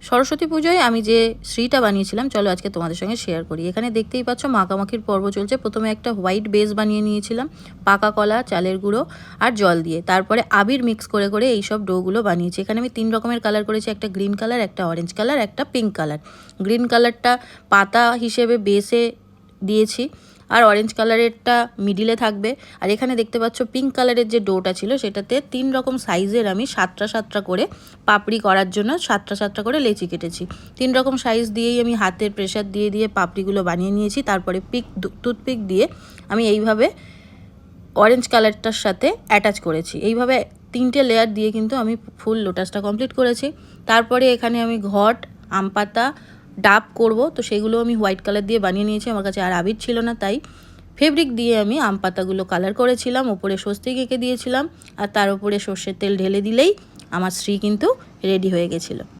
সরস্বতী পুজোয় আমি যে শ্রীটা বানিয়েছিলাম চলো আজকে তোমাদের সঙ্গে শেয়ার করি। এখানে দেখতেই পাচ্ছ মাখামাখির পর্ব চলছে। প্রথমে একটা হোয়াইট বেস বানিয়ে নিয়েছিলাম পাকা কলা, চালের গুঁড়ো আর জল দিয়ে। তারপরে আবির মিক্স করে করে এইসব ডোগুলো বানিয়েছি। এখানে আমি 3 রকমের কালার করেছি, একটা গ্রিন কালার, একটা অরেঞ্জ কালার, একটা পিঙ্ক কালার। গ্রিন কালারটা পাতা হিসেবে বেসে দিয়েছি আর অরেঞ্জ কালারেরটা মিডিলে থাকবে। আর এখানে দেখতে পাচ্ছ পিঙ্ক কালারের যে ডোটা ছিল সেটাতে 3 রকম সাইজের আমি 7টা 7টা করে পাপড়ি করার জন্য 7টা 7টা করে লেচি কেটেছি। 3 রকম সাইজ দিয়েই আমি হাতের প্রেসার দিয়ে দিয়ে পাপড়িগুলো বানিয়ে নিয়েছি। তারপরে টুথপিক দিয়ে আমি এইভাবে অরেঞ্জ কালারটার সাথে অ্যাটাচ করেছি। এইভাবে 3টে লেয়ার দিয়ে কিন্তু আমি ফুল লোটাসটা কমপ্লিট করেছি। তারপরে এখানে আমি ঘট, আম পাতা, ডাব করব, তো সেগুলো আমি হোয়াইট কালার দিয়ে বানিয়ে নিয়েছি। আমার কাছে আর আবির ছিল না, তাই ফেব্রিক দিয়ে আমি আম পাতাগুলো কালার করেছিলাম। ওপরে স্বস্তিক এঁকে দিয়েছিলাম আর তার উপরে সর্ষের তেল ঢেলে দিলেই আমার শ্রী কিন্তু রেডি হয়ে গেছিলো।